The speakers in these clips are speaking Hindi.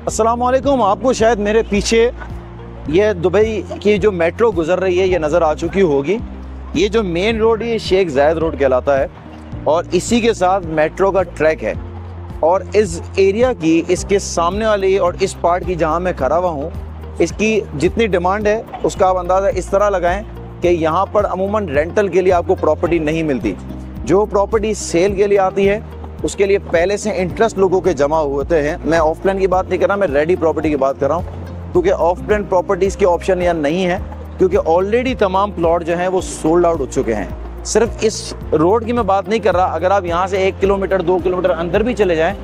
अस्सलाम वालेकुम। आपको शायद मेरे पीछे ये दुबई की जो मेट्रो गुजर रही है ये नज़र आ चुकी होगी। ये जो मेन रोड है ये शेख जायद रोड कहलाता है और इसी के साथ मेट्रो का ट्रैक है। और इस एरिया की, इसके सामने वाली और इस पार्ट की जहाँ मैं खड़ा हुआ हूँ, इसकी जितनी डिमांड है उसका आप अंदाज़ा इस तरह लगाएं कि यहाँ पर अमूमन रेंटल के लिए आपको प्रॉपर्टी नहीं मिलती। जो प्रॉपर्टी सेल के लिए आती है उसके लिए पहले से इंटरेस्ट लोगों के जमा होते हैं। मैं ऑफ प्लान की बात नहीं कर रहा, मैं रेडी प्रॉपर्टी की बात कर रहा हूँ, क्योंकि ऑफ प्लान प्रॉपर्टीज़ के ऑप्शन यहाँ नहीं है, क्योंकि ऑलरेडी तमाम प्लॉट जो हैं वो सोल्ड आउट हो चुके हैं। सिर्फ इस रोड की मैं बात नहीं कर रहा, अगर आप यहाँ से 1 किलोमीटर 2 किलोमीटर अंदर भी चले जाएँ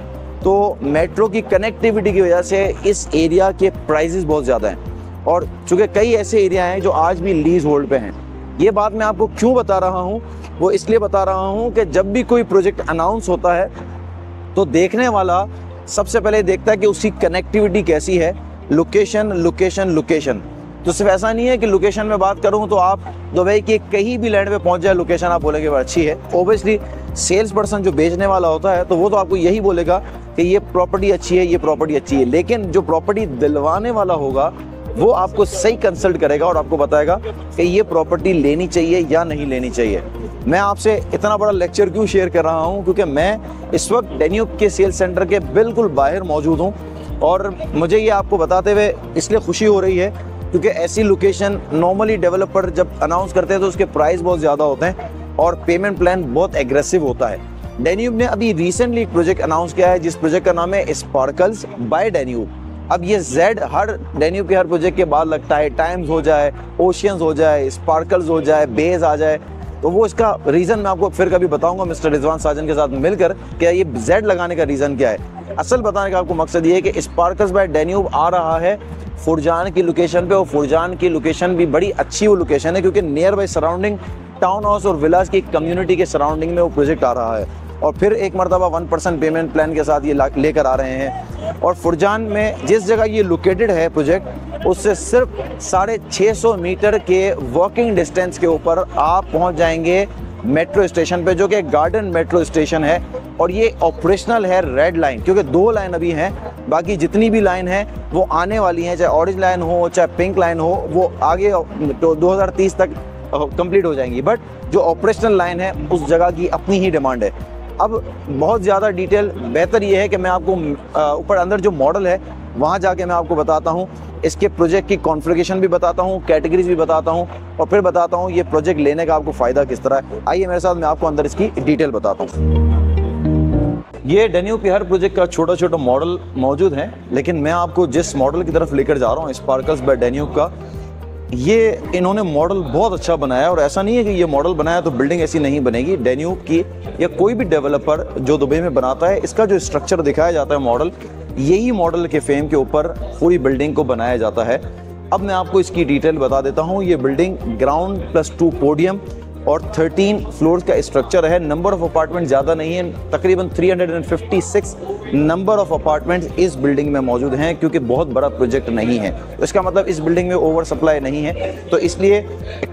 तो मेट्रो की कनेक्टिविटी की वजह से इस एरिया के प्राइजेस बहुत ज़्यादा हैं। और चूँकि कई ऐसे एरिया हैं जो आज भी लीज होल्ड पे हैं। ये बात मैं आपको क्यों बता रहा हूँ, वो इसलिए बता रहा हूँ कि जब भी कोई प्रोजेक्ट अनाउंस होता है तो देखने वाला सबसे पहले देखता है कि उसकी कनेक्टिविटी कैसी है, लोकेशन लोकेशन लोकेशन। तो सिर्फ ऐसा नहीं है कि लोकेशन में बात करूँ तो आप दुबई के कहीं भी लैंड पे पहुँच जाए, लोकेशन आप बोलेंगे अच्छी है। ओबियसली सेल्स पर्सन जो बेचने वाला होता है तो वो तो आपको यही बोलेगा कि ये प्रॉपर्टी अच्छी है, ये प्रॉपर्टी अच्छी है, लेकिन जो प्रॉपर्टी दिलवाने वाला होगा वो आपको सही कंसल्ट करेगा और आपको बताएगा कि ये प्रॉपर्टी लेनी चाहिए या नहीं लेनी चाहिए। मैं आपसे इतना बड़ा लेक्चर क्यों शेयर कर रहा हूँ, क्योंकि मैं इस वक्त डैन्यूब के सेल सेंटर के बिल्कुल बाहर मौजूद हूँ और मुझे ये आपको बताते हुए इसलिए खुशी हो रही है क्योंकि ऐसी लोकेशन नॉर्मली डेवलपर जब अनाउंस करते हैं तो उसके प्राइस बहुत ज़्यादा होते हैं और पेमेंट प्लान बहुत एग्रेसिव होता है। डैन्यूब ने अभी रिसेंटली एक प्रोजेक्ट अनाउंस किया है जिस प्रोजेक्ट का नाम है स्पार्कल्स बाय डैन्यूब। अब ये जेड हर डैन्यूब के हर प्रोजेक्ट के बाद लगता है, टाइम्स हो जाए, ओशियंस हो जाए, स्पार्कल्स हो जाए, बेज आ जाए, तो वो इसका रीज़न मैं आपको फिर कभी बताऊंगा मिस्टर रिजवान साजन के साथ मिलकर कि ये जेड लगाने का रीज़न क्या है। असल बताने का आपको मकसद ये है कि स्पार्कल्स बाय डैन्यूब आ रहा है फुरजान की लोकेशन पे और फुरजान की लोकेशन भी बड़ी अच्छी वो लोकेशन है क्योंकि near by surrounding town house और विलास की कम्युनिटी के सराउंडिंग में वो प्रोजेक्ट आ रहा है। और फिर एक मरतबा 1% पेमेंट प्लान के साथ ये लेकर आ रहे हैं। और फुरजान में जिस जगह ये लोकेटेड है प्रोजेक्ट उससे सिर्फ 650 मीटर के वॉकिंग डिस्टेंस के ऊपर आप पहुंच जाएंगे मेट्रो स्टेशन पे, जो कि गार्डन मेट्रो स्टेशन है और ये ऑपरेशनल है रेड लाइन, क्योंकि 2 लाइन अभी हैं, बाकी जितनी भी लाइन है वो आने वाली हैं, चाहे ऑरेंज लाइन हो चाहे पिंक लाइन हो, वो आगे तो 2030 तक कंप्लीट हो जाएंगी। बट जो ऑपरेशनल लाइन है उस जगह की अपनी ही डिमांड है। अब बहुत ज़्यादा डिटेल बेहतर ये है कि मैं आपको ऊपर अंदर जो मॉडल है वहाँ जाके मैं आपको बताता हूँ, इसके प्रोजेक्ट की कॉन्फ़िगरेशन भी बताता हूँ, कैटेगरीज भी बताता हूँ और फिर बताता हूँ ये प्रोजेक्ट लेने का आपको फ़ायदा किस तरह है। आइए मेरे साथ, मैं आपको अंदर इसकी डिटेल बताता हूँ। ये डैन्यूब के हर प्रोजेक्ट का छोटा छोटा मॉडल मौजूद है, लेकिन मैं आपको जिस मॉडल की तरफ लेकर जा रहा हूँ स्पार्कल्स बाय डैन्यूब का, ये इन्होंने मॉडल बहुत अच्छा बनाया। और ऐसा नहीं है कि ये मॉडल बनाया तो बिल्डिंग ऐसी नहीं बनेगी। डैन्यूब की या कोई भी डेवलपर जो दुबई में बनाता है, इसका जो स्ट्रक्चर दिखाया जाता है मॉडल, यही मॉडल के फेम के ऊपर पूरी बिल्डिंग को बनाया जाता है। अब मैं आपको इसकी डिटेल बता देता हूँ। ये बिल्डिंग ग्राउंड +2 पोडियम और 13 फ्लोर्स का स्ट्रक्चर है। नंबर ऑफ अपार्टमेंट ज़्यादा नहीं है, तकरीबन 356 नंबर ऑफ अपार्टमेंट्स इस बिल्डिंग में मौजूद हैं, क्योंकि बहुत बड़ा प्रोजेक्ट नहीं है। तो इसका मतलब इस बिल्डिंग में ओवर सप्लाई नहीं है, तो इसलिए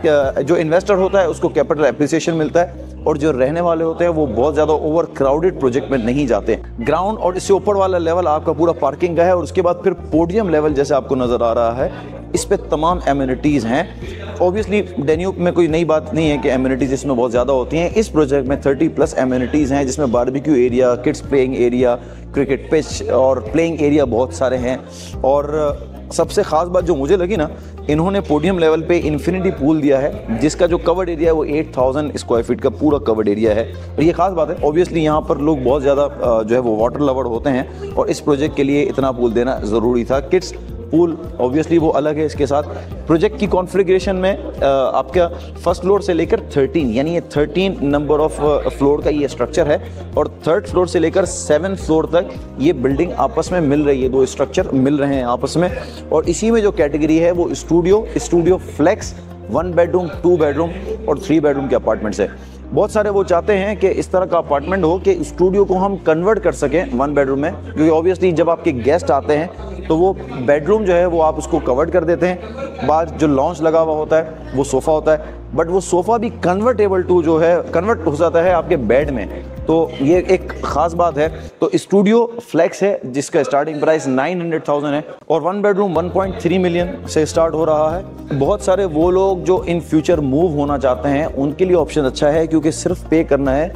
जो इन्वेस्टर होता है उसको कैपिटल एप्रिसिएशन मिलता है और जो रहने वाले होते हैं वो बहुत ज़्यादा ओवर क्राउडेड प्रोजेक्ट में नहीं जाते। ग्राउंड और इससे ऊपर वाला लेवल आपका पूरा पार्किंग का है और उसके बाद फिर पोडियम लेवल जैसे आपको नज़र आ रहा है, इस पे तमाम एमिनिटीज़ हैं। ऑब्वियसली डैन्यूब में कोई नई बात नहीं है कि एमिनिटीज़ इसमें बहुत ज़्यादा होती हैं। इस प्रोजेक्ट में 30+ एमिनिटीज़ हैं, जिसमें barbecue area, kids playing area, cricket pitch और प्लेइंग एरिया बहुत सारे हैं। और सबसे ख़ास बात जो मुझे लगी ना, इन्होंने पोडियम लेवल पे इन्फिनिटी पूल दिया है, जिसका जो कवर्ड एरिया है वो 8000 स्क्वायर फीट का पूरा कवर्ड एरिया है। और ये खास बात है, ऑब्वियसली यहाँ पर लोग बहुत ज़्यादा जो है वो वाटर लवर होते हैं और इस प्रोजेक्ट के लिए इतना पूल देना ज़रूरी था। किड्स पूल ऑब्वियसली वो अलग है। इसके साथ प्रोजेक्ट की कॉन्फ़िगरेशन में आपका फर्स्ट फ्लोर से लेकर 13 यानी ये 13 नंबर ऑफ फ्लोर का ये स्ट्रक्चर है और 3rd फ्लोर से लेकर 7th फ्लोर तक ये बिल्डिंग आपस में मिल रही है। 2 स्ट्रक्चर मिल रहे हैं आपस में और इसी में जो कैटेगरी है वो स्टूडियो फ्लेक्स, 1 बेडरूम, 2 बेडरूम और 3 बेडरूम के अपार्टमेंट्स है। बहुत सारे वो चाहते हैं कि इस तरह का अपार्टमेंट हो कि स्टूडियो को हम कन्वर्ट कर सकें 1 बेडरूम में, क्योंकि ऑब्वियसली जब आपके गेस्ट आते हैं तो वो बेडरूम जो है वो आप उसको कवर्ड कर देते हैं। बाद जो लॉन्च लगा हुआ होता है वो सोफ़ा होता है, बट वो सोफ़ा भी कन्वर्ट हो जाता है आपके बेड में। तो ये एक ख़ास बात है। तो स्टूडियो फ्लेक्स है जिसका स्टार्टिंग प्राइस 900,000 है और 1 बेडरूम 1.3 मिलियन से स्टार्ट हो रहा है। बहुत सारे वो लोग जो इन फ्यूचर मूव होना चाहते हैं उनके लिए ऑप्शन अच्छा है, क्योंकि सिर्फ पे करना है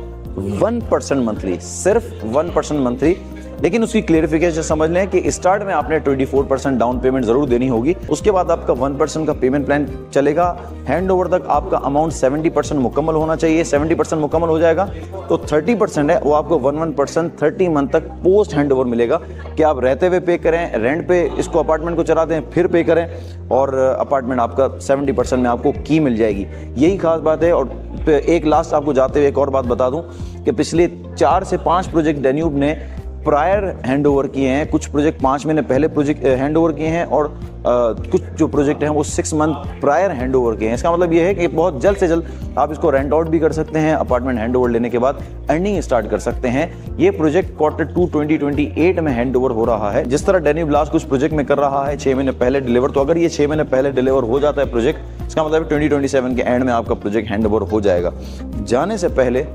1% मंथली, सिर्फ 1% मंथली। लेकिन उसकी क्लेरिफिकेशन समझ लें कि स्टार्ट में आपने 24% डाउन पेमेंट जरूर देनी होगी, उसके बाद आपका 1% का पेमेंट प्लान चलेगा। हैंड ओवर तक आपका अमाउंट 70% मुकम्मल होना चाहिए। 70% मुकम्मल हो जाएगा तो 30% है वो आपको 1% 30 मंथ तक पोस्ट हैंड ओवर मिलेगा कि आप रहते हुए पे करें, रेंट पे इसको अपार्टमेंट को चलाते हैं फिर पे करें, और अपार्टमेंट आपका 70% में आपको की मिल जाएगी। यही खास बात है। और एक लास्ट आपको जाते हुए एक और बात बता दूं कि पिछले 4 से 5 प्रोजेक्ट डेन्यूब ने प्रायर हैंड ओवर किए हैं। कुछ प्रोजेक्ट 5 महीने पहले प्रोजेक्ट हैंड ओवर किए हैं और कुछ जो प्रोजेक्ट हैं वो 6 मंथ प्रायर हैंड ओवर किए हैं। इसका मतलब ये है कि बहुत जल्द से जल्द आप इसको रेंट आउट भी कर सकते हैं, अपार्टमेंट हैंड ओवर लेने के बाद अर्निंग स्टार्ट कर सकते हैं। ये प्रोजेक्ट Q2 2028 में हैंड ओवर हो रहा है। जिस तरह डेन्यूब लास्ट कुछ प्रोजेक्ट में कर रहा है 6 महीने पहले डिलीवर, तो अगर ये 6 महीने पहले डिलीवर हो जाता है प्रोजेक्ट, इसका मतलब 2027 के एंड में आपका प्रोजेक्ट हैंड ओवर हो जाएगा। जाने से पहले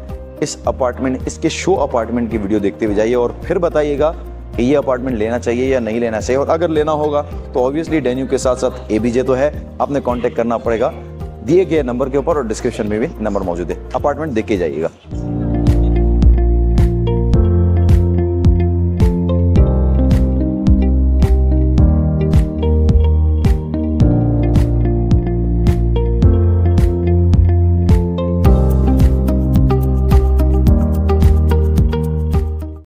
इस अपार्टमेंट, इसके शो अपार्टमेंट की वीडियो देखते हुए जाइए और फिर बताइएगा कि ये अपार्टमेंट लेना चाहिए या नहीं लेना चाहिए। और अगर लेना होगा तो ऑब्वियसली डेन्यू के साथ साथ ABJ तो है, आपने कांटेक्ट करना पड़ेगा दिए गए नंबर के ऊपर, और डिस्क्रिप्शन में भी नंबर मौजूद है। अपार्टमेंट देख के जाइएगा।